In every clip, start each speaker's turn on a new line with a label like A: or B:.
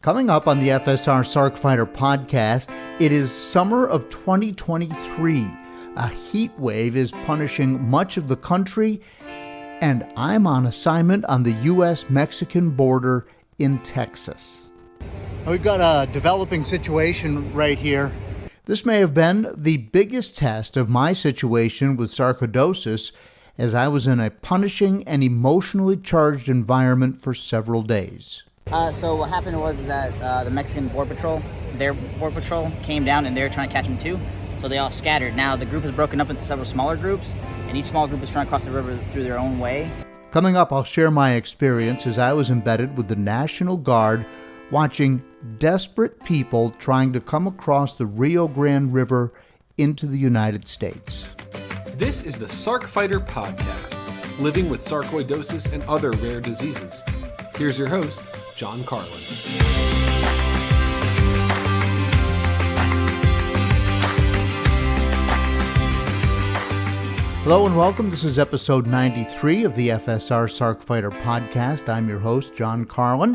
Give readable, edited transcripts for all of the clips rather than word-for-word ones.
A: Coming up on the FSR Sarc Fighter Podcast, it is summer of 2023. A heat wave is punishing much of the country, and I'm on assignment on the U.S Mexican border in Texas. We've got a developing situation right here. This may have been the biggest test of my situation with sarcoidosis, as I was in a punishing and emotionally charged environment for several days.
B: So what happened was that the Mexican their border patrol came down and they were trying to catch him too. So they all scattered. Now the group is broken up into several smaller groups, and each small group is trying to cross the river through their own way.
A: Coming up, I'll share my experience as I was embedded with the National Guard, watching desperate people trying to come across the Rio Grande River into the United States.
C: This is the Sarc Fighter Podcast, living with sarcoidosis and other rare diseases. Here's your host, John Carlin.
A: Hello and welcome. This is episode 93 of the FSR Sarc Fighter Podcast. I'm your host, John Carlin.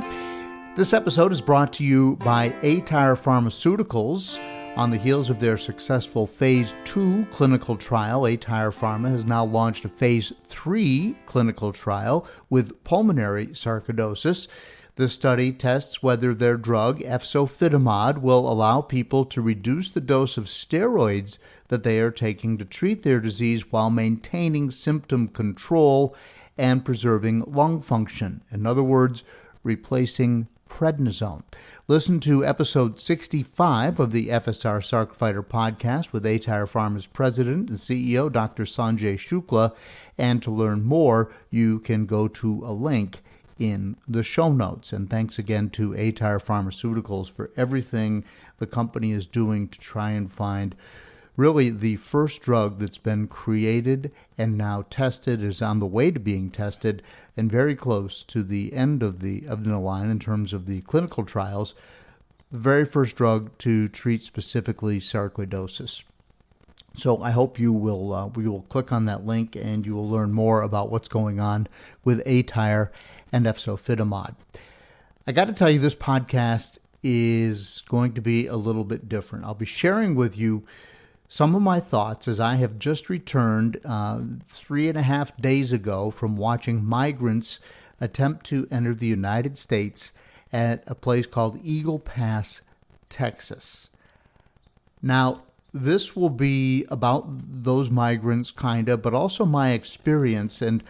A: This episode is brought to you by aTyr Pharmaceuticals. On the heels of their successful Phase 2 clinical trial, aTyr Pharma has now launched a Phase 3 clinical trial with pulmonary sarcoidosis. This study tests whether their drug, efzofitimod, will allow people to reduce the dose of steroids that they are taking to treat their disease while maintaining symptom control and preserving lung function. In other words, replacing prednisone. Listen to episode 65 of the FSR Sarc Fighter Podcast with aTyr Pharma's president and CEO, Dr. Sanjay Shukla. And to learn more, you can go to a link in the show notes. And thanks again to aTyr Pharmaceuticals for everything the company is doing to try and find really the first drug that's been created and now tested, is on the way to being tested, and very close to the end of the line in terms of the clinical trials, the very first drug to treat specifically sarcoidosis. So I hope you will click on that link and you will learn more about what's going on with aTyr and efzofitimod. I got to tell you, this podcast is going to be a little bit different. I'll be sharing with you some of my thoughts as I have just returned 3.5 days ago from watching migrants attempt to enter the United States at a place called Eagle Pass, Texas. Now, this will be about those migrants, but also my experience, and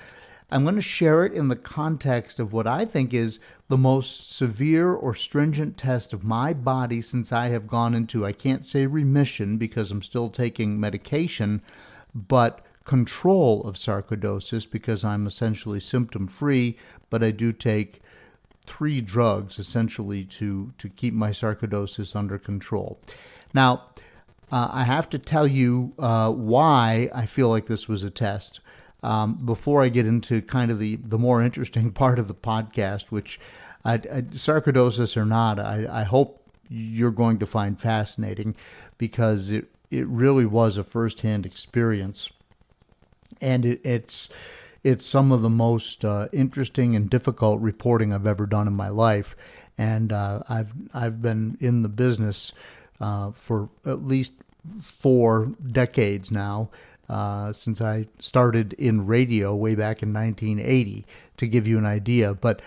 A: I'm going to share it in the context of what I think is the most severe or stringent test of my body since I have gone into, I can't say remission because I'm still taking medication, but control of sarcoidosis because I'm essentially symptom-free, but I do take 3 drugs essentially to keep my sarcoidosis under control. Now, I have to tell you why I feel like this was a test. Before I get into kind of the more interesting part of the podcast, which sarcoidosis or not, I hope you're going to find fascinating because it really was a firsthand experience. And it's some of the most interesting and difficult reporting I've ever done in my life. And I've been in the business for at least 4 decades now. Since I started in radio way back in 1980, to give you an idea. But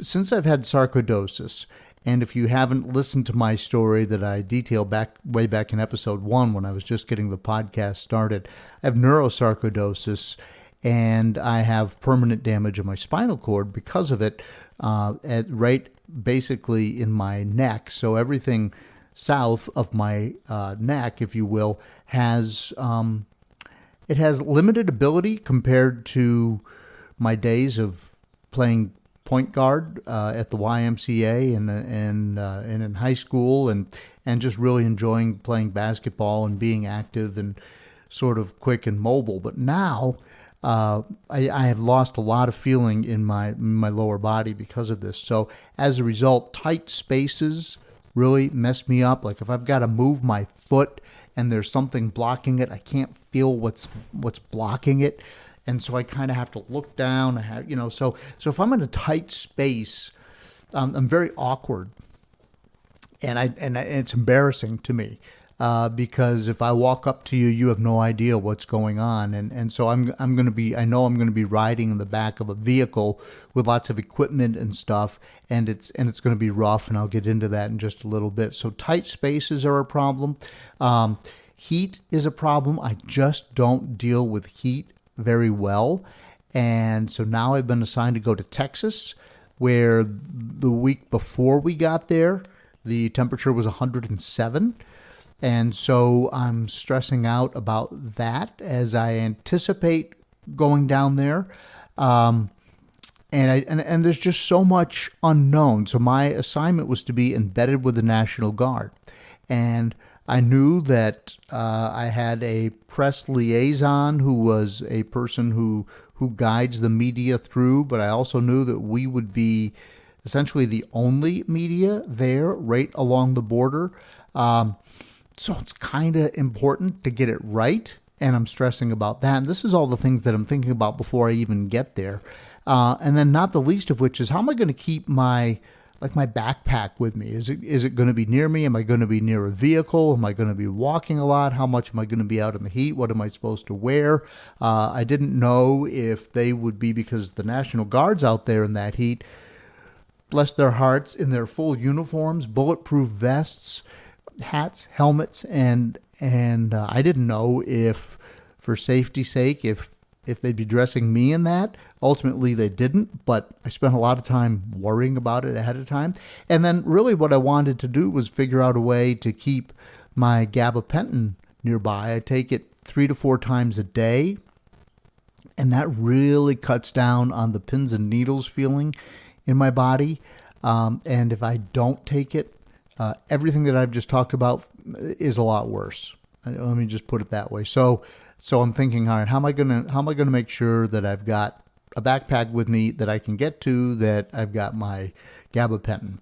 A: since I've had sarcoidosis, and if you haven't listened to my story that I detailed way back in episode 1 when I was just getting the podcast started, I have neurosarcoidosis, and I have permanent damage of my spinal cord because of it, right basically in my neck. So everything south of my neck, if you will, has it has limited ability compared to my days of playing point guard at the YMCA and in high school and just really enjoying playing basketball and being active and sort of quick and mobile. But now I have lost a lot of feeling in my lower body because of this. So as a result, tight spaces really mess me up. Like if I've got to move my foot and there's something blocking it, I can't feel what's blocking it. And so I kind of have to look down. So if I'm in a tight space, I'm very awkward. and it's embarrassing to me. Because if I walk up to you, you have no idea what's going on, and so I'm going to be, I know I'm going to be riding in the back of a vehicle with lots of equipment and stuff, and it's going to be rough, and I'll get into that in just a little bit. So tight spaces are a problem. Heat is a problem. I just don't deal with heat very well, and so now I've been assigned to go to Texas, where the week before we got there, the temperature was 107. And so I'm stressing out about that as I anticipate going down there. And there's just so much unknown. So my assignment was to be embedded with the National Guard. And I knew that I had a press liaison who was a person who guides the media through, but I also knew that we would be essentially the only media there right along the border. So it's kind of important to get it right, and I'm stressing about that. And this is all the things that I'm thinking about before I even get there. And then not the least of which is, how am I going to keep my backpack with me? Is it going to be near me? Am I going to be near a vehicle? Am I going to be walking a lot? How much am I going to be out in the heat? What am I supposed to wear? I didn't know if they would be, because the National Guard's out there in that heat, bless their hearts, in their full uniforms, bulletproof vests, hats, helmets, and I didn't know if, for safety's sake, if they'd be dressing me in that. Ultimately, they didn't, but I spent a lot of time worrying about it ahead of time. And then really what I wanted to do was figure out a way to keep my gabapentin nearby. I take it 3 to 4 times a day, and that really cuts down on the pins and needles feeling in my body. And if I don't take it, everything that I've just talked about is a lot worse. Let me just put it that way. So I'm thinking, all right, how am I gonna make sure that I've got a backpack with me that I can get to, that I've got my gabapentin.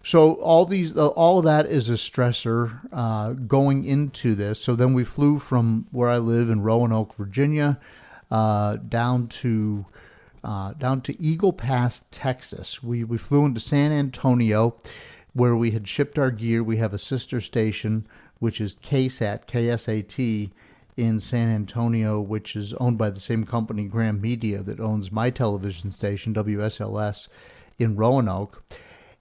A: So all of that is a stressor going into this. So then we flew from where I live in Roanoke, Virginia, down to Eagle Pass, Texas. We flew into San Antonio, where we had shipped our gear. We have a sister station, which is KSAT, KSAT, in San Antonio, which is owned by the same company, Graham Media, that owns my television station, WSLS, in Roanoke.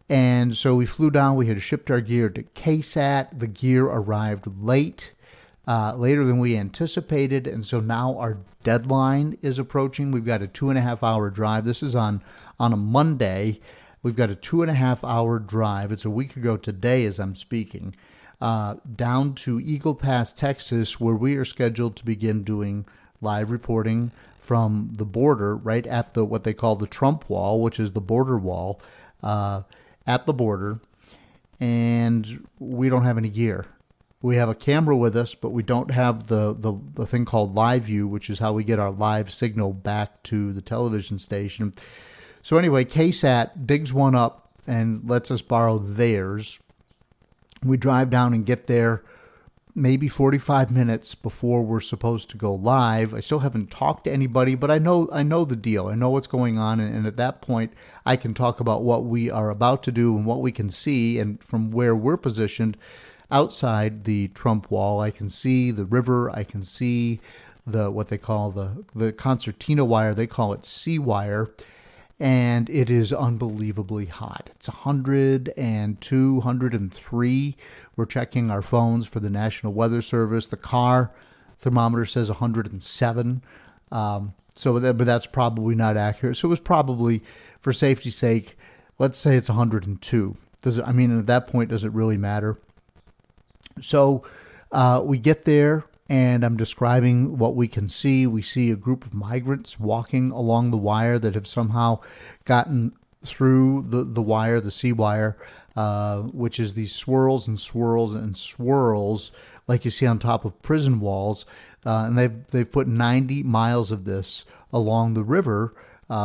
A: And so we flew down. We had shipped our gear to KSAT. The gear arrived later than we anticipated, and so now our deadline is approaching. We've got a 2.5-hour drive. This is on a Monday. We've got a 2.5-hour drive. It's a week ago today as I'm speaking, down to Eagle Pass, Texas, where we are scheduled to begin doing live reporting from the border, right at what they call the Trump Wall, which is the border wall, at the border. And we don't have any gear. We have a camera with us, but we don't have the thing called live view, which is how we get our live signal back to the television station. So anyway, KSAT digs one up and lets us borrow theirs. We drive down and get there maybe 45 minutes before we're supposed to go live. I still haven't talked to anybody, but I know the deal. I know what's going on, and at that point, I can talk about what we are about to do and what we can see. And from where we're positioned outside the Trump wall, I can see the river. I can see what they call the concertina wire. They call it sea wire. And it is unbelievably hot. It's 102, 103. We're checking our phones for the National Weather Service. The car thermometer says 107. But that's probably not accurate. So it was probably, for safety's sake, let's say it's 102. At that point, does it really matter? So we get there, and I'm describing what we can see. We see a group of migrants walking along the wire that have somehow gotten through the wire, the sea wire, which is these swirls and swirls and swirls like you see on top of prison walls. And they've put 90 miles of this along the river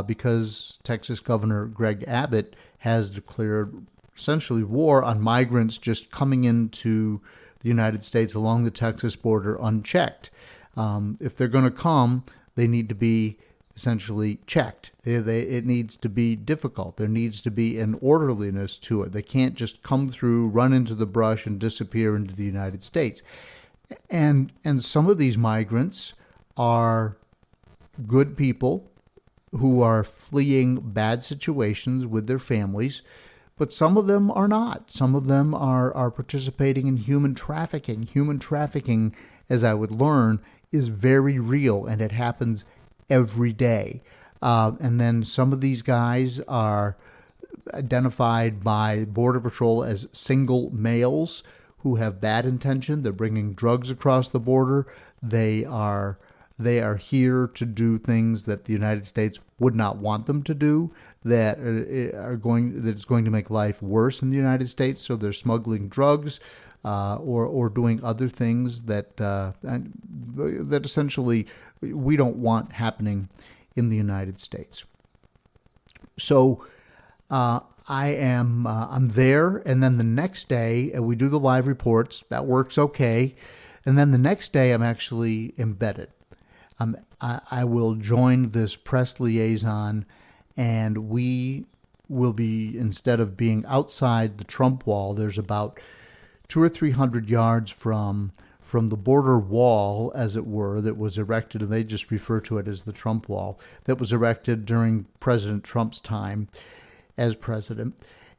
A: because Texas Governor Greg Abbott has declared essentially war on migrants just coming into the United States along the Texas border unchecked. If they're going to come, they need to be essentially checked. It needs to be difficult. There needs to be an orderliness to it. They can't just come through, run into the brush, and disappear into the United States. And some of these migrants are good people who are fleeing bad situations with their families, but some of them are not. Some of them are participating in human trafficking. Human trafficking, as I would learn, is very real, and it happens every day. And then some of these guys are identified by Border Patrol as single males who have bad intention. They're bringing drugs across the border. They are here to do things that the United States would not want them to do, that's going to make life worse in the United States. So they're smuggling drugs or doing other things that essentially we don't want happening in the United States. So I'm there, and then the next day we do the live reports. That works okay, and then the next day I'm actually embedded. I will join this press liaison, and we will be, instead of being outside the Trump wall, there's about 200 or 300 yards from the border wall, as it were, that was erected, and they just refer to it as the Trump wall, that was erected during President Trump's time as president.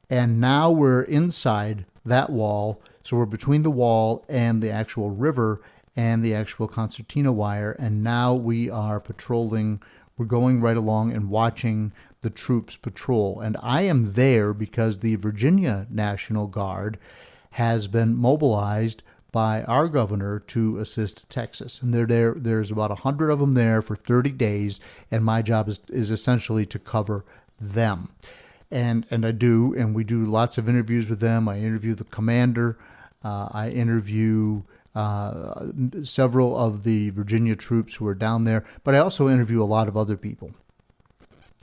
A: And now we're inside that wall, so we're between the wall and the actual river and the actual concertina wire, and now we are patrolling. We're going right along and watching the troops patrol. And I am there because the Virginia National Guard has been mobilized by our governor to assist Texas. And they're there. There's about 100 of them there for 30 days, and my job is essentially to cover them. And I do, and we do lots of interviews with them. I interview the commander. I interview several of the Virginia troops who are down there, but I also interview a lot of other people.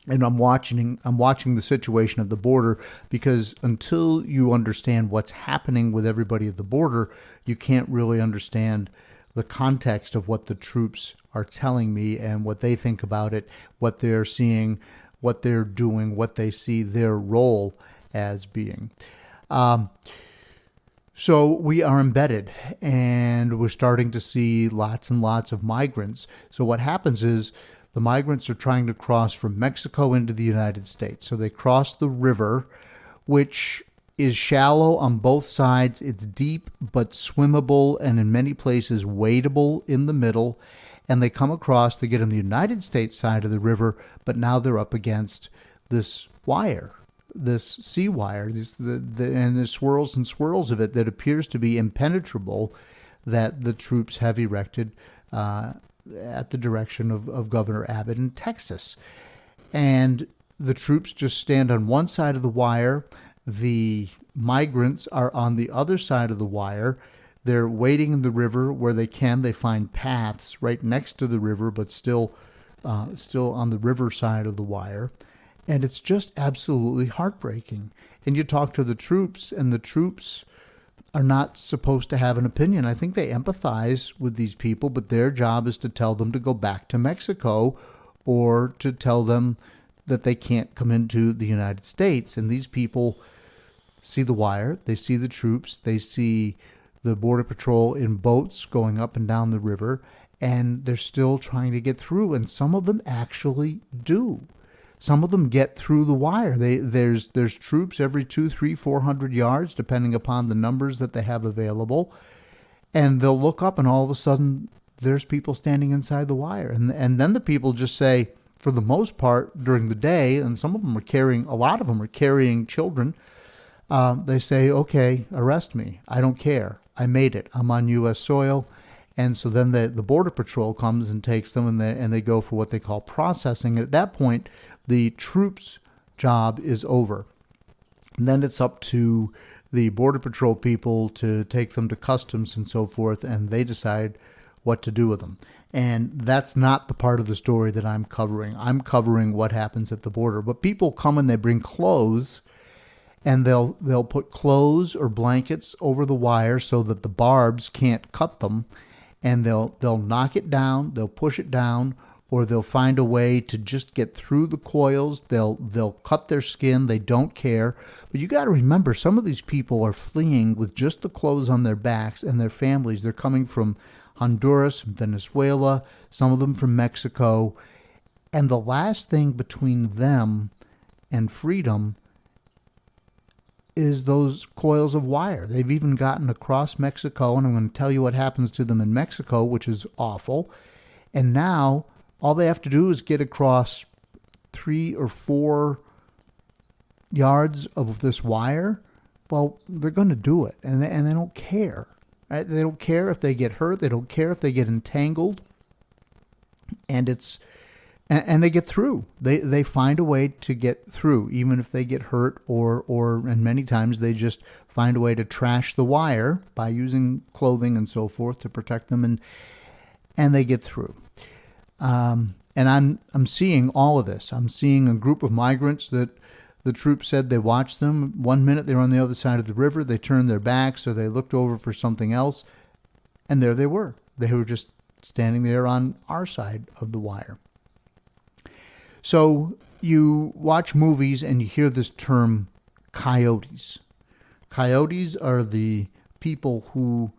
A: And I'm watching the situation at the border, because until you understand what's happening with everybody at the border, you can't really understand the context of what the troops are telling me and what they think about it, what they're seeing, what they're doing, what they see their role as being. So we are embedded, and we're starting to see lots and lots of migrants. So what happens is the migrants are trying to cross from Mexico into the United States. So they cross the river, which is shallow on both sides. It's deep but swimmable, and in many places wadable in the middle. And they come across, they get on the United States side of the river, but now they're up against this wire, this sea wire, and there's swirls and swirls of it that appears to be impenetrable, that the troops have erected at the direction of Governor Abbott in Texas. And the troops just stand on one side of the wire. The migrants are on the other side of the wire. They're wading in the river where they can. They find paths right next to the river, but still on the river side of the wire. And it's just absolutely heartbreaking. And you talk to the troops, and the troops are not supposed to have an opinion. I think they empathize with these people, but their job is to tell them to go back to Mexico, or to tell them that they can't come into the United States. And these people see the wire, they see the troops, they see the Border Patrol in boats going up and down the river, and they're still trying to get through. And some of them actually do. Some of them get through the wire. There's troops every 200, 300, 400 yards, depending upon the numbers that they have available. And they'll look up, and all of a sudden, there's people standing inside the wire. And then the people just say, for the most part, during the day, and a lot of them are carrying children, they say, okay, arrest me. I don't care. I made it. I'm on U.S. soil. And so then the Border Patrol comes and takes them, and they go for what they call processing. And at that point, the troops' job is over. And then it's up to the Border Patrol people to take them to customs and so forth, and they decide what to do with them. And that's not the part of the story that I'm covering. I'm covering what happens at the border. But people come and they bring clothes, and they'll put clothes or blankets over the wire so that the barbs can't cut them, and they'll knock it down, they'll push it down, or they'll find a way to just get through the coils. They'll cut their skin. They don't care. But you got to remember, some of these people are fleeing with just the clothes on their backs and their families. They're coming from Honduras, Venezuela, some of them from Mexico. And the last thing between them and freedom is those coils of wire. They've even gotten across Mexico, and I'm going to tell you what happens to them in Mexico, which is awful. And now all they have to do is get across 3 or 4 yards of this wire. Well, they're going to do it, and they don't care. Right? They don't care if they get hurt. They don't care if they get entangled. And they get through. They find a way to get through, even if they get hurt, and many times they just find a way to trash the wire by using clothing and so forth to protect them, and they get through. And I'm seeing all of this. I'm seeing a group of migrants that the troops said they watched them. 1 minute they were on the other side of the river. They turned their backs, or they looked over for something else, and there they were. They were just standing there on our side of the wire. So you watch movies and you hear this term coyotes. Coyotes are the people who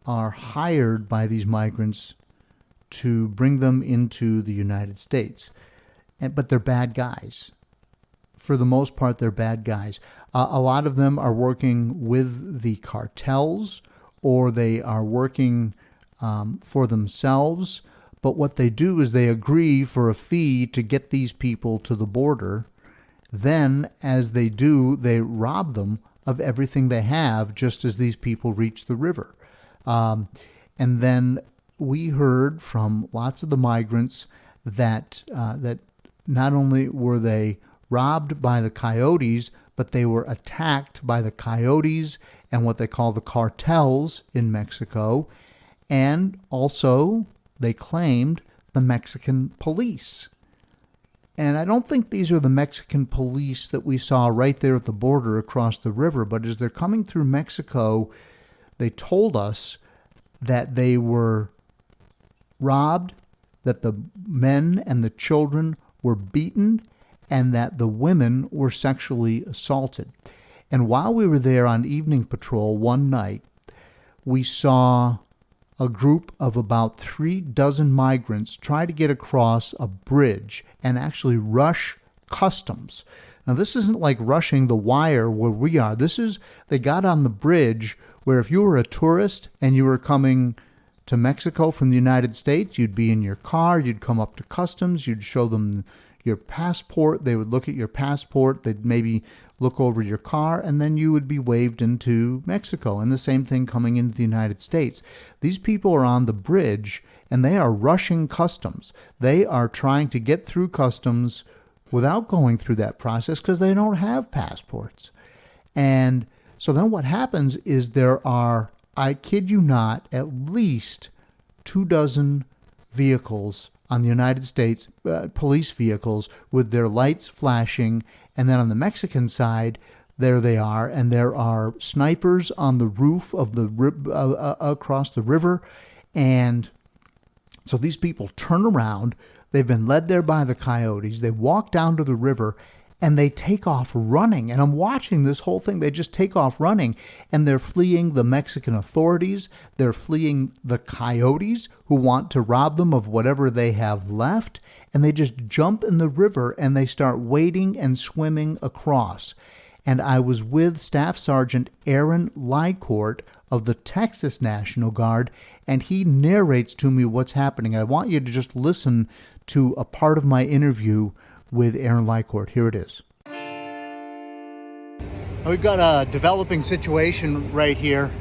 A: are hired by these migrants to bring them into the United States. But they're bad guys. For the most part, they're bad guys. A lot of them are working with the cartels, or they are working for themselves. But what they do is they agree for a fee to get these people to the border. Then, as they do, they rob them of everything they have just as these people reach the river. And then we heard from lots of the migrants that not only were they robbed by the coyotes, but they were attacked by the coyotes and what they call the cartels in Mexico. And also, they claimed the Mexican police. And I don't think these are the Mexican police that we saw right there at the border across the river, but as they're coming through Mexico, they told us that they were robbed, that the men and the children were beaten, and that the women were sexually assaulted. And while we were there on evening patrol one night, we saw a group of about 36 migrants try to get across a bridge and actually rush customs. Now, this isn't like rushing the wire where we are. They got on the bridge where if you were a tourist and you were coming to Mexico from the United States, you'd be in your car, you'd come up to customs, you'd show them your passport, they would look at your passport, they'd maybe look over your car, and then you would be waved into Mexico. And the same thing coming into the United States. These people are on the bridge, and they are rushing customs. They are trying to get through customs without going through that process because they don't have passports. And so then what happens is there are, I kid you not, at least 24 vehicles on the United States, police vehicles with their lights flashing. And then on the Mexican side, there they are, and there are snipers on the roof of the across the river. And so these people turn around. They've been led there by the coyotes. They walk down to the river, and they take off running. And I'm watching this whole thing. They just take off running, and they're fleeing the Mexican authorities. They're fleeing the coyotes who want to rob them of whatever they have left. And they just jump in the river, and they start wading and swimming across. And I was with Staff Sergeant Aaron Lycourt of the Texas National Guard, and he narrates to me what's happening. I want you to just listen to a part of my interview with Aaron Lycourt. Here it is. We've got a developing situation right here.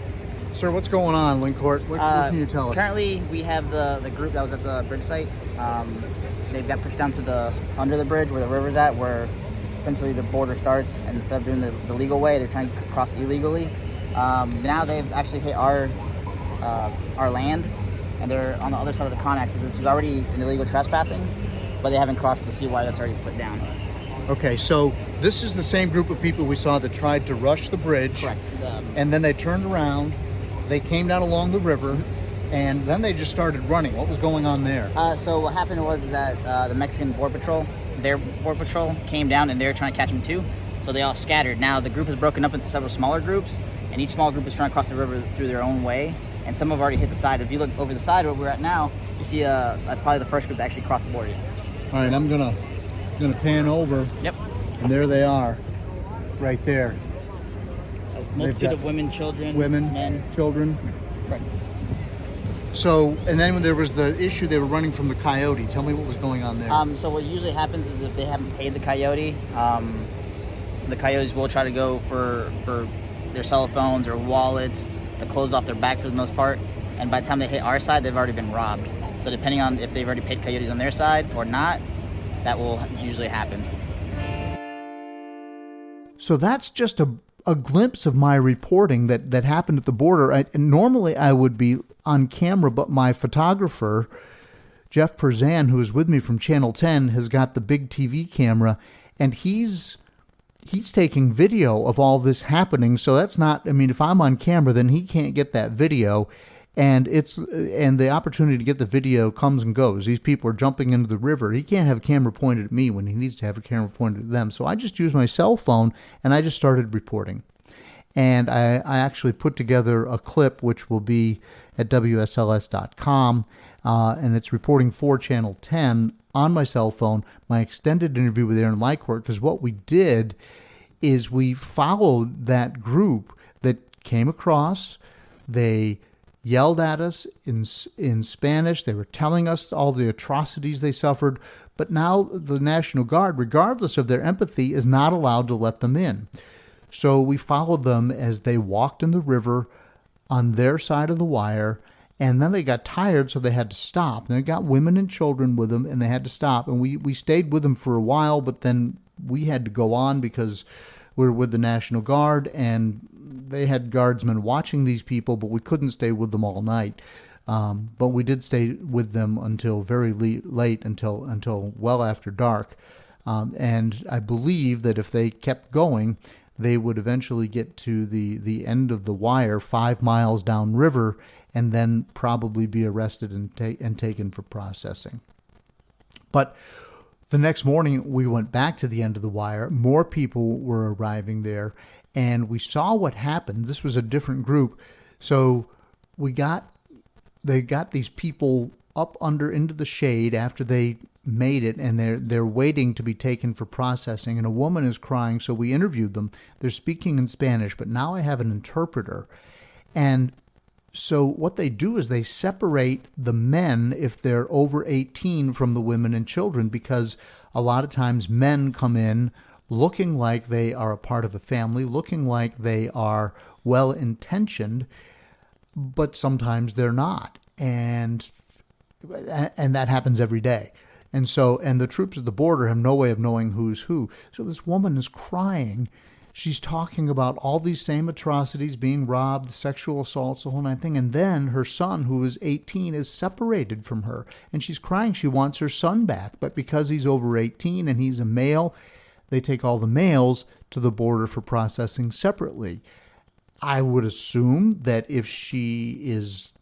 A: Sir, what's going on, Lycourt? What can you tell us?
B: Currently, we have the group that was at the bridge site. They've got pushed down to under the bridge where the river's at, where essentially the border starts, and instead of doing the legal way, they're trying to cross illegally. Now they've actually hit our land, and they're on the other side of the Conexes, which is already an illegal trespassing, but they haven't crossed the sea wire that's already put down.
A: Okay, so this is the same group of people we saw that tried to rush the bridge.
B: Correct.
A: And then they turned around, they came down along the river, and then they just started running. What was going on there?
B: So what happened was that the Mexican Border Patrol, their Border Patrol came down and they were trying to catch them too. So they all scattered. Now the group is broken up into several smaller groups, and each small group is trying to cross the river through their own way. And some have already hit the side. If you look over the side where we're at now, you see probably the first group to actually cross the border.
A: All right, I'm gonna pan over.
B: Yep.
A: And there they are, right there.
B: A multitude of women, children, men,
A: children.
B: Right.
A: So, and then when there was the issue, they were running from the coyote. Tell me what was going on there.
B: So what usually happens is if they haven't paid the coyote, the coyotes will try to go for their cell phones or wallets, the clothes off their back for the most part. And by the time they hit our side, they've already been robbed. So depending on if they've already paid coyotes on their side or not, that will usually happen.
A: So that's just a glimpse of my reporting that happened at the border. Normally I would be on camera, but my photographer, Jeff Perzan, who is with me from Channel 10, has got the big TV camera, and he's taking video of all this happening. So that's not, I mean, if I'm on camera, then he can't get that video. And the opportunity to get the video comes and goes. These people are jumping into the river. He can't have a camera pointed at me when he needs to have a camera pointed at them. So I just used my cell phone and I just started reporting. And I actually put together a clip which will be at WSLS.com, and it's reporting for Channel 10 on my cell phone, my extended interview with Aaron Leichhardt, because what we did is we followed that group that came across. They yelled at us in Spanish. They were telling us all the atrocities they suffered. But now the National Guard, regardless of their empathy, is not allowed to let them in. So we followed them as they walked in the river on their side of the wire, and then they got tired, so they had to stop. And they got women and children with them, and they had to stop. And we stayed with them for a while, but then we had to go on because we were with the National Guard, and they had guardsmen watching these people, but we couldn't stay with them all night. But we did stay with them until very late, until well after dark. And I believe that if they kept going, they would eventually get to the end of the wire 5 miles downriver, and then probably be arrested and taken for processing. But the next morning, we went back to the end of the wire. More people were arriving there, and we saw what happened. This was a different group. So they got these people up under into the shade after they made it, and they're waiting to be taken for processing. And a woman is crying, so we interviewed them. They're speaking in Spanish, but now I have an interpreter. And so what they do is they separate the men, if they're over 18, from the women and children, because a lot of times men come in looking like they are a part of a family, looking like they are well-intentioned, but sometimes they're not. And that happens every day. And the troops at the border have no way of knowing who's who. So this woman is crying. She's talking about all these same atrocities, being robbed, sexual assaults, the whole nine thing. And then her son, who is 18, is separated from her. And she's crying. She wants her son back. But because he's over 18 and he's a male, they take all the males to the border for processing separately. I would assume that if she is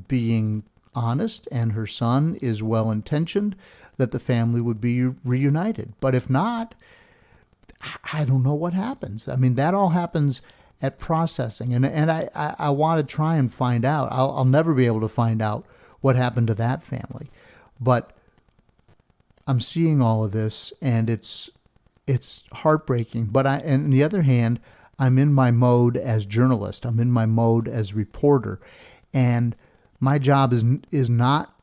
A: being honest and her son is well-intentioned, that the family would be reunited. But if not, I don't know what happens. I mean, that all happens at processing. And I want to try and find out. I'll never be able to find out what happened to that family. But I'm seeing all of this, and it's heartbreaking. But on the other hand, I'm in my mode as journalist. I'm in my mode as reporter. And my job is not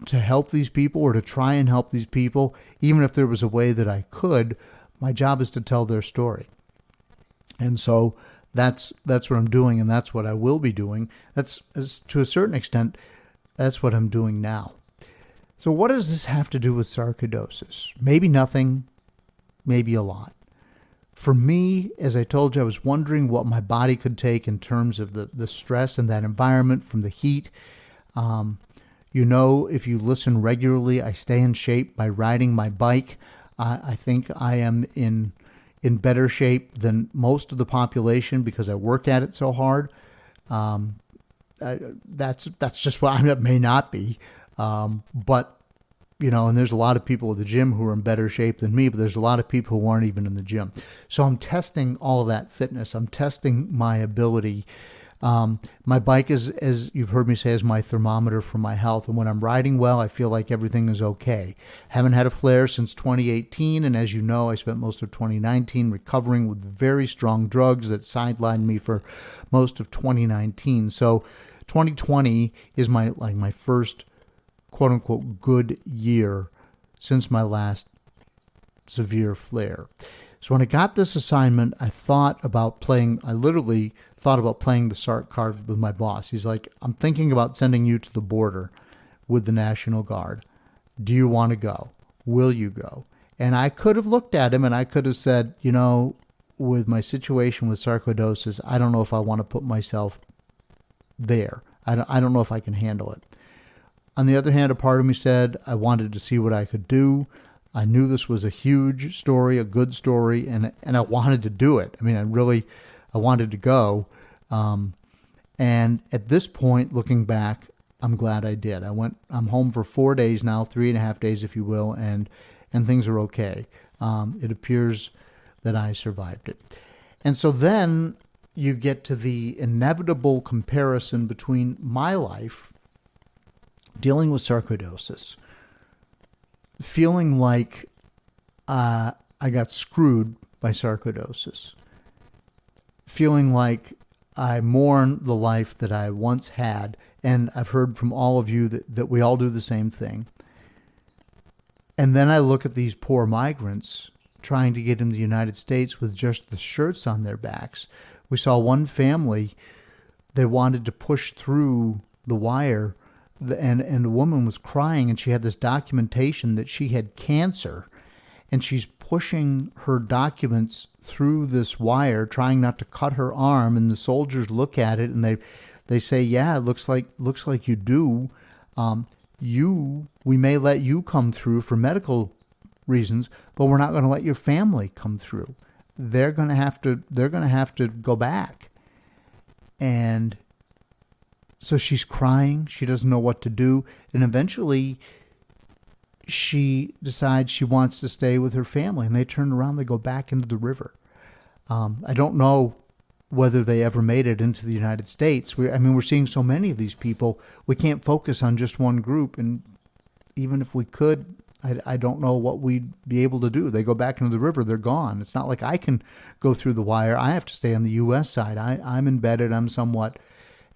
A: to help these people or to try and help these people, even if there was a way that I could. My job is to tell their story. And so that's what I'm doing, and that's what I will be doing. That's, to a certain extent, that's what I'm doing now. So what does this have to do with sarcoidosis? Maybe nothing, maybe a lot. For me, as I told you, I was wondering what my body could take in terms of the stress in that environment from the heat. If you listen regularly, I stay in shape by riding my bike. I think I am in better shape than most of the population because I work at it so hard. that's just what it may not be. But, and there's a lot of people at the gym who are in better shape than me, but there's a lot of people who aren't even in the gym. So I'm testing all of that fitness. I'm testing my ability. My bike is, as you've heard me say, is my thermometer for my health. And when I'm riding well, I feel like everything is okay. Haven't had a flare since 2018. And as you know, I spent most of 2019 recovering with very strong drugs that sidelined me for most of 2019. So 2020 is my first quote unquote good year since my last severe flare. So when I got this assignment, I literally thought about playing the Sarc card with my boss. He's like, I'm thinking about sending you to the border with the National Guard. Do you want to go? Will you go? And I could have looked at him and I could have said, with my situation with sarcoidosis, I don't know if I want to put myself there. I don't know if I can handle it. On the other hand, a part of me said I wanted to see what I could do. I knew this was a huge story, a good story, and I wanted to do it. I mean, I wanted to go. And at this point, looking back, I'm glad I did. I'm home for 4 days now, 3.5 days, if you will, and things are okay. It appears that I survived it. And so then you get to the inevitable comparison between my life dealing with sarcoidosis, feeling like I got screwed by sarcoidosis, feeling like I mourn the life that I once had, and I've heard from all of you that we all do the same thing. And then I look at these poor migrants trying to get in the United States with just the shirts on their backs. We saw one family, they wanted to push through the wire, and the woman was crying, and she had this documentation that she had cancer, and she's pushing her documents through this wire, trying not to cut her arm, and the soldiers look at it and they say, yeah, it looks like you do. We may let you come through for medical reasons, but we're not going to let your family come through. They're going to have to go back. And so she's crying. She doesn't know what to do. And eventually she decides she wants to stay with her family. And they turn around, they go back into the river. I don't know whether they ever made it into the United States. We're seeing so many of these people. We can't focus on just one group. And even if we could, I don't know what we'd be able to do. They go back into the river, they're gone. It's not like I can go through the wire. I have to stay on the U.S. side. I'm embedded. I'm somewhat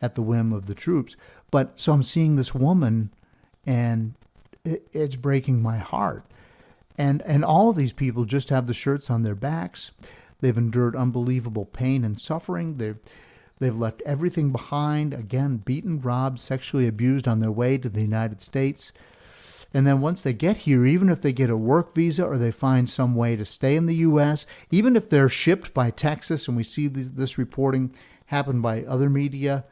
A: at the whim of the troops. But so I'm seeing this woman, and it's breaking my heart. And all of these people just have the shirts on their backs. They've endured unbelievable pain and suffering. They've left everything behind, again, beaten, robbed, sexually abused on their way to the United States. And then once they get here, even if they get a work visa or they find some way to stay in the U.S., even if they're shipped by Texas, and we see this reporting happen by other media,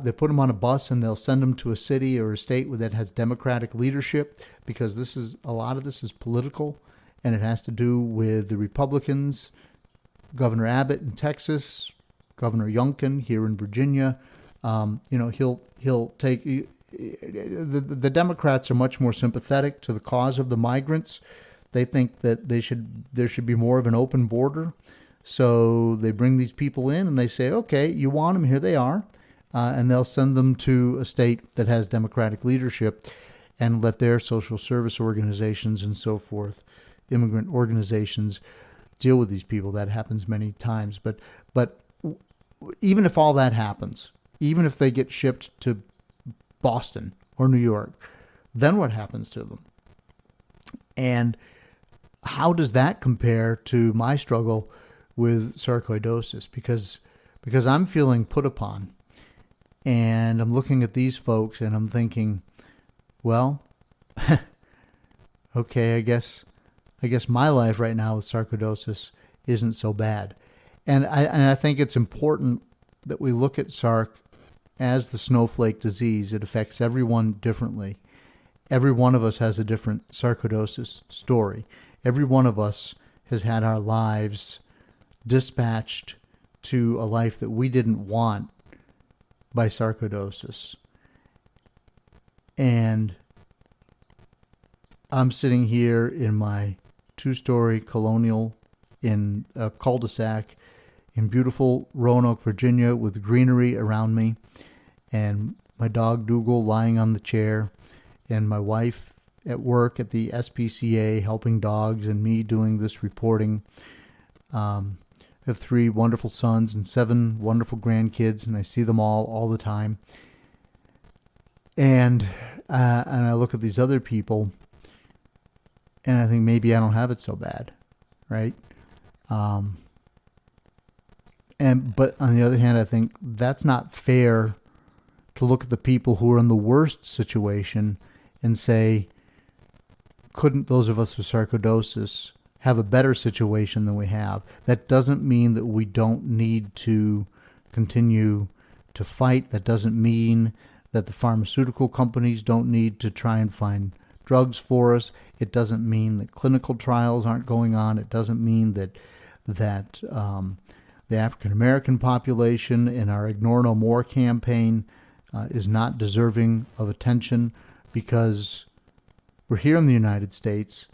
A: they put them on a bus and they'll send them to a city or a state that has Democratic leadership, because a lot of this is political, and it has to do with the Republicans, Governor Abbott in Texas, Governor Youngkin here in Virginia. He'll take. The Democrats are much more sympathetic to the cause of the migrants. They think that there should be more of an open border. So they bring these people in and they say, okay, you want them, here they are. And they'll send them to a state that has Democratic leadership and let their social service organizations and so forth, immigrant organizations, deal with these people. That happens many times. But even if all that happens, even if they get shipped to Boston or New York, then what happens to them? And how does that compare to my struggle with sarcoidosis? Because I'm feeling put upon, and I'm looking at these folks and I'm thinking, well, okay, I guess my life right now with sarcoidosis isn't so bad. And I think it's important that we look at Sarc as the snowflake disease. It affects everyone differently. Every one of us has a different sarcoidosis story. Every one of us has had our lives dispatched to a life that we didn't want by sarcoidosis. And I'm sitting here in my 2-story colonial in a cul-de-sac in beautiful Roanoke, Virginia, with greenery around me, and my dog Dougal lying on the chair, and my wife at work at the SPCA helping dogs, and me doing this reporting. I have 3 wonderful sons and 7 wonderful grandkids, and I see them all the time. And I look at these other people, and I think maybe I don't have it so bad, right? But on the other hand, I think that's not fair to look at the people who are in the worst situation and say, couldn't those of us with sarcoidosis have a better situation than we have? That doesn't mean that we don't need to continue to fight. That doesn't mean that the pharmaceutical companies don't need to try and find drugs for us. It doesn't mean that clinical trials aren't going on. It doesn't mean that the African American population in our Ignore No More campaign is not deserving of attention, because we're here in the United States.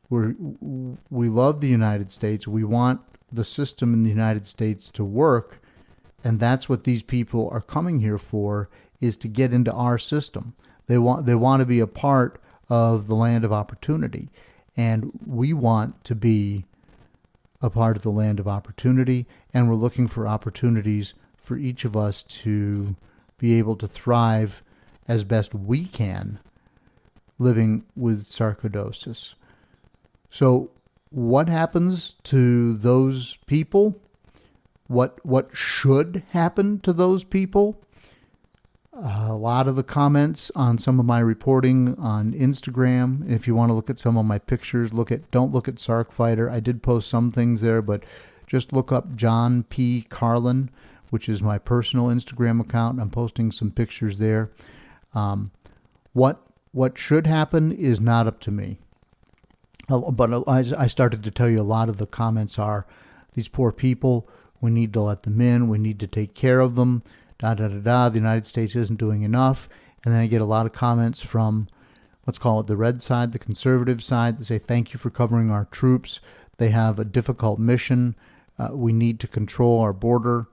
A: We love the United States. We want the system in the United States to work, and that's what these people are coming here for, is to get into our system. They want to be a part of the land of opportunity, and we want to be a part of the land of opportunity, and we're looking for opportunities for each of us to be able to thrive as best we can living with sarcoidosis. So what happens to those people? What should happen to those people? A lot of the comments on some of my reporting on Instagram. If you want to look at some of my pictures, don't look at Sarc Fighter. I did post some things there, but just look up John P. Carlin, which is my personal Instagram account. I'm posting some pictures there. What should happen is not up to me. But I started to tell you, a lot of the comments are, these poor people, we need to let them in, we need to take care of them, the United States isn't doing enough. And then I get a lot of comments from, let's call it the red side, the conservative side, that say, thank you for covering our troops. They have a difficult mission. We need to control our border.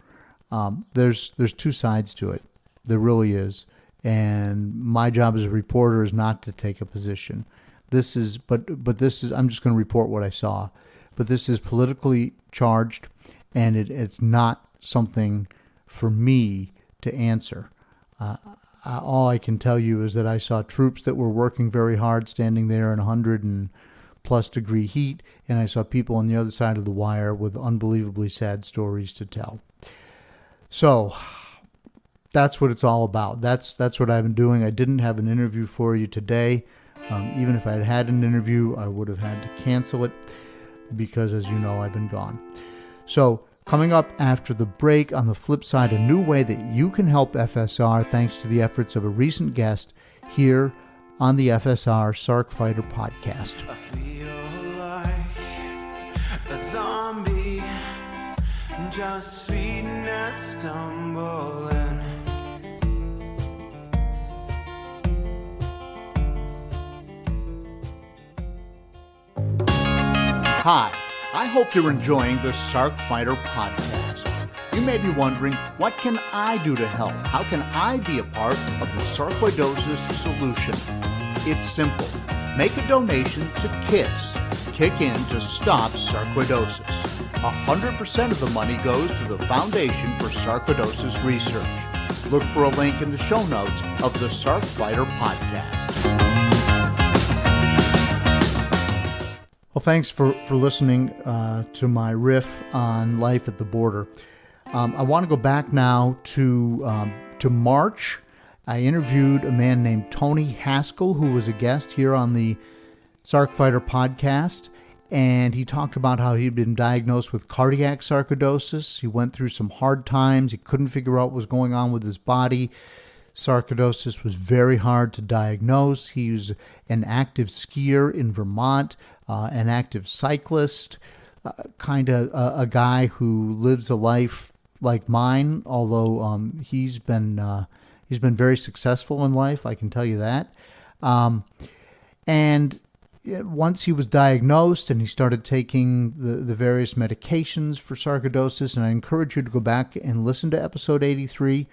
A: There's 2 sides to it. There really is. And my job as a reporter is not to take a position. This is, I'm just going to report what I saw. But this is politically charged, and it's not something for me to answer. All I can tell you is that I saw troops that were working very hard, standing there in 100 and plus degree heat, and I saw people on the other side of the wire with unbelievably sad stories to tell. So that's what it's all about. That's what I've been doing. I didn't have an interview for you today. Even if I had had an interview, I would have had to cancel it because, as you know, I've been gone. So coming up after the break, on the flip side, a new way that you can help FSR thanks to the efforts of a recent guest here on the FSR Sarc Fighter Podcast.
D: I feel like a zombie, just feeding and stumbling.
A: Hi, I hope you're enjoying the Sarc Fighter Podcast. You may be wondering, what can I do to help? How can I be a part of the sarcoidosis solution? It's simple. Make a donation to KISS, Kick In to Stop Sarcoidosis. 100% of the money goes to the Foundation for Sarcoidosis Research. Look for a link in the show notes of the Sarc Fighter Podcast. Well, thanks for listening to my riff on life at the border. I want to go back now to March. I interviewed a man named Tony Haskell, who was a guest here on the Sarc Fighter Podcast, and he talked about how he'd been diagnosed with cardiac sarcoidosis. He went through some hard times. He couldn't figure out what was going on with his body. Sarcoidosis was very hard to diagnose. He was an active skier in Vermont, an active cyclist, kind of a guy who lives a life, like mine, although he's been very successful in life, I can tell you that. And once he was diagnosed and he started taking the various medications for sarcoidosis, and I encourage you to go back and listen to episode 83,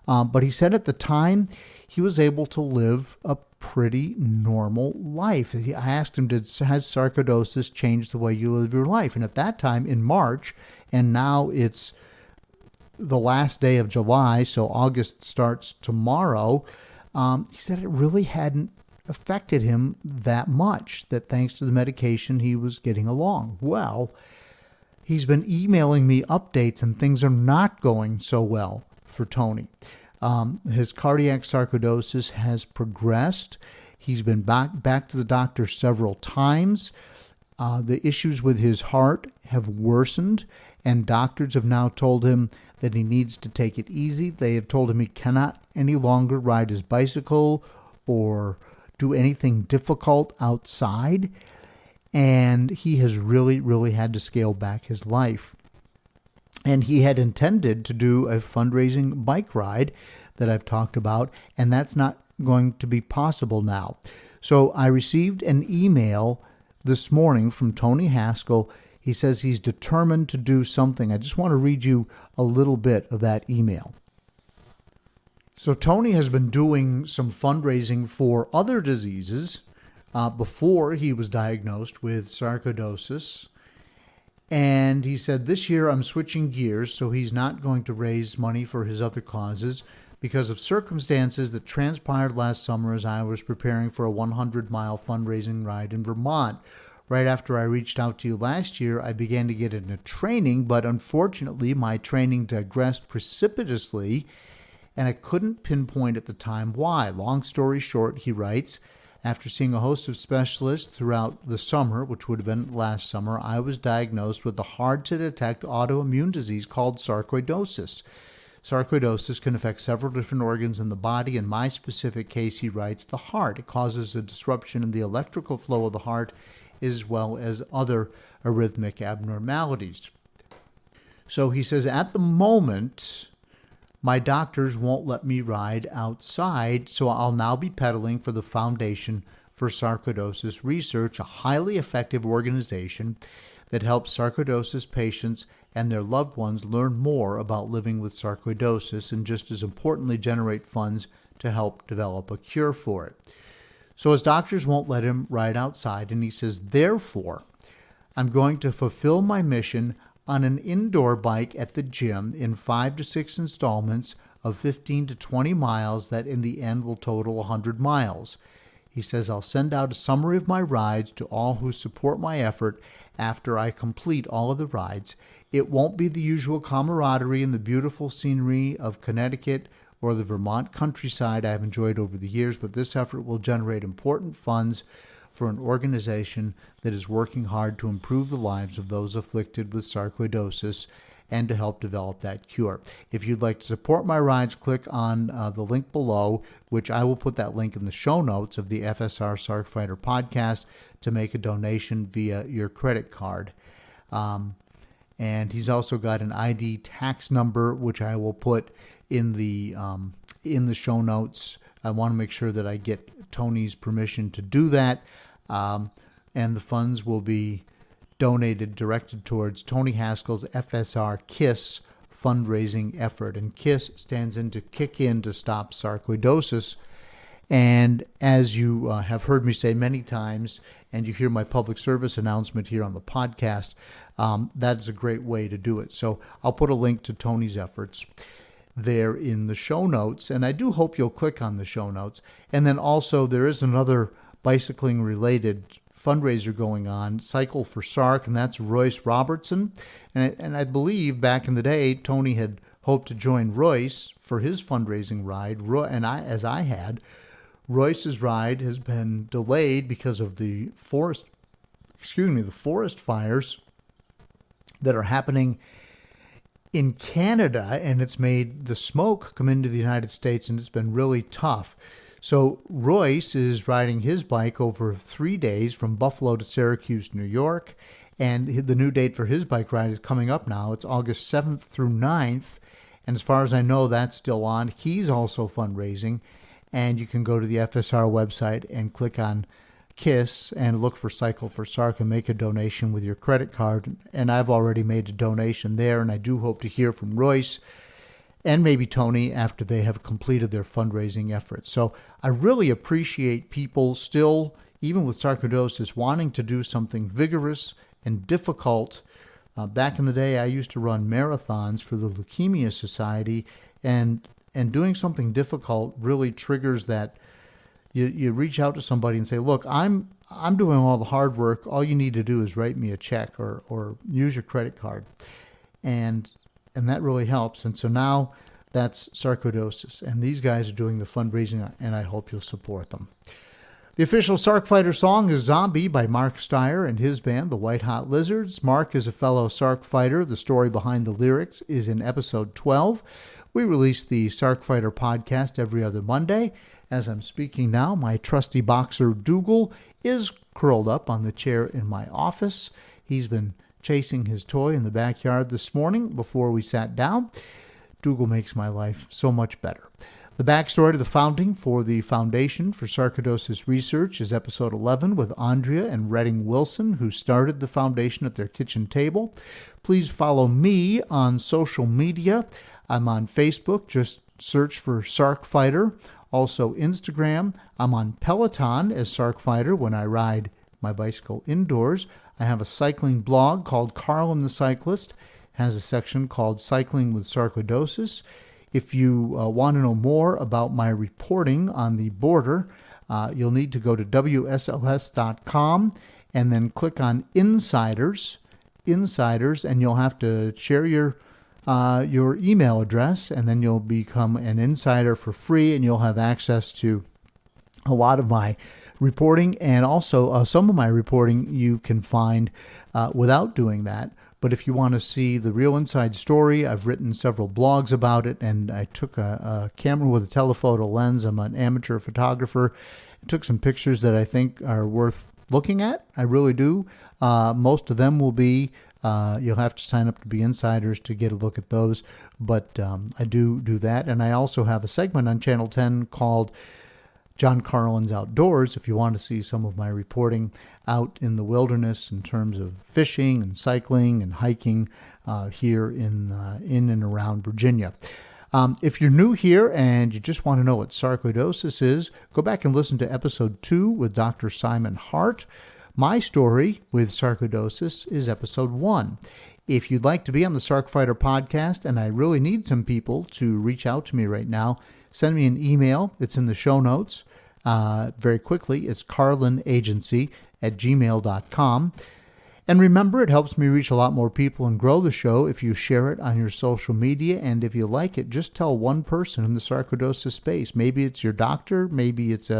A: but he said at the time he was able to live a pretty normal life. I asked him, has sarcoidosis changed the way you live your life? And at that time, in March, and now it's the last day of July, so August starts tomorrow, he said it really hadn't affected him that much, that thanks to the medication he was getting along. Well, he's been emailing me updates and things are not going so well for Tony. His cardiac sarcoidosis has progressed. He's been back to the doctor several times. The issues with his heart have worsened, and doctors have now told him that he needs to take it easy. They have told him he cannot any longer ride his bicycle or do anything difficult outside, and he has really had to scale back his life. And he had intended to do a fundraising bike ride that I've talked about, and that's not going to be possible now. So I received an email this morning from Tony Haskell. He says he's determined to do something. I just want to read you a little bit of that email. So Tony has been doing some fundraising for other diseases before he was diagnosed with sarcoidosis. And he said, this year I'm switching gears, so he's not going to raise money for his other causes because of circumstances that transpired last summer as I was preparing for a 100-mile fundraising ride in Vermont. Right after I reached out to you last year, I began to get into training, but unfortunately my training digressed precipitously, and I couldn't pinpoint at the time why. Long story short, he writes, after seeing a host of specialists throughout the summer, which would have been last summer, I was diagnosed with a hard-to-detect autoimmune disease called sarcoidosis. Sarcoidosis can affect several different organs in the body. In my specific case, he writes, the heart. It causes a disruption in the electrical flow of the heart as well as other arrhythmic abnormalities. So he says, at the moment, my doctors won't let me ride outside, so I'll now be pedaling for the Foundation for Sarcoidosis Research, a highly effective organization that helps sarcoidosis patients and their loved ones learn more about living with sarcoidosis and, just as importantly, generate funds to help develop a cure for it. So his doctors won't let him ride outside, and he says, therefore, I'm going to fulfill my mission on an indoor bike at the gym in 5 to 6 installments of 15 to 20 miles that in the end will total 100 miles. He says, I'll send out a summary of my rides to all who support my effort after I complete all of the rides. It won't be the usual camaraderie and the beautiful scenery of Connecticut or the Vermont countryside I've enjoyed over the years, but this effort will generate important funds for an organization that is working hard to improve the lives of those afflicted with sarcoidosis and to help develop that cure. If you'd like to support my rides, click on the link below, which I will put that link in the show notes of the FSR Sarc Fighter Podcast, to make a donation via your credit card. And he's also got an ID tax number, which I will put in the show notes. I want to make sure that I get Tony's permission to do that, and the funds will be directed towards Tony Haskell's FSR KISS fundraising effort. And KISS stands to Kick In to Stop Sarcoidosis. And as you have heard me say many times, and you hear my public service announcement here on the podcast, that's a great way to do it. So I'll put a link to Tony's efforts there in the show notes, and I do hope you'll click on the show notes. And then also there is another bicycling related fundraiser going on, Cycle for Sarc, and that's Royce Robertson. And I believe back in the day, Tony had hoped to join Royce for his fundraising ride, as I had. Royce's ride has been delayed because of the forest fires that are happening in Canada, and it's made the smoke come into the United States, and it's been really tough. So Royce is riding his bike over 3 days from Buffalo to Syracuse, New York, And the new date for his bike ride is coming up now. It's August 7th through 9th. And as far as I know, that's still on. He's also fundraising. And you can go to the FSR website and click on KISS and look for Cycle for Sarc and make a donation with your credit card. And I've already made a donation there. And I do hope to hear from Royce and maybe Tony after they have completed their fundraising efforts. So I really appreciate people still, even with sarcoidosis, wanting to do something vigorous and difficult. Back in the day, I used to run marathons for the Leukemia Society, and doing something difficult really triggers that. You reach out to somebody and say, look, I'm doing all the hard work. All you need to do is write me a check or use your credit card. And that really helps. And so now that's sarcoidosis. And these guys are doing the fundraising, and I hope you'll support them. The official Sarc Fighter song is Zombie by Mark Steyer and his band, the White Hot Lizards. Mark is a fellow Sarc Fighter. The story behind the lyrics is in episode 12. We release the Sarc Fighter podcast every other Monday. As I'm speaking now, my trusty boxer Dougal is curled up on the chair in my office. He's been chasing his toy in the backyard this morning before we sat down. Dougal makes my life so much better. The backstory to the founding for the Foundation for Sarcoidosis Research is episode 11 with Andrea and Redding Wilson, who started the foundation at their kitchen table. Please follow me on social media. I'm on Facebook. Just search for Sarc Fighter. Also Instagram. I'm on Peloton as Sarc Fighter when I ride my bicycle indoors. I have a cycling blog called Carl and the Cyclist. It has a section called Cycling with Sarcoidosis. If you want to know more about my reporting on the border, you'll need to go to WSOS.com and then click on Insiders, and you'll have to share your email address, and then you'll become an insider for free, and you'll have access to a lot of my reporting, and also some of my reporting you can find without doing that. But if you want to see the real inside story, I've written several blogs about it, and I took a camera with a telephoto lens. I'm an amateur photographer. I took some pictures that I think are worth looking at. I really do. Most of them will be, you'll have to sign up to be insiders to get a look at those, but I do that. And I also have a segment on Channel 10 called John Carlin's Outdoors, if you want to see some of my reporting out in the wilderness in terms of fishing and cycling and hiking here in and around Virginia. If you're new here and you just want to know what sarcoidosis is, go back and listen to episode 2 with Dr. Simon Hart. My story with sarcoidosis is episode 1. If you'd like to be on the Sarc Fighter podcast, and I really need some people to reach out to me right now, send me an email. It's in the show notes. Very quickly, it's carlinagency@gmail.com. And remember, it helps me reach a lot more people and grow the show if you share it on your social media. And if you like it, just tell one person in the sarcoidosis space. Maybe it's your doctor. Maybe it's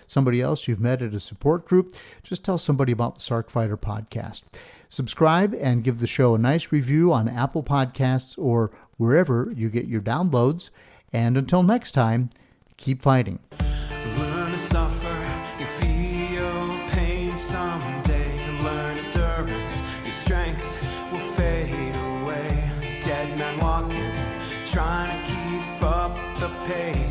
A: somebody else you've met at a support group. Just tell somebody about the Sarc Fighter podcast. Subscribe and give the show a nice review on Apple Podcasts or wherever you get your downloads. And until next time, keep fighting.
D: Learn to suffer, you feel pain someday. Learn endurance, your strength will fade away. Dead man walking, trying to keep up the pace.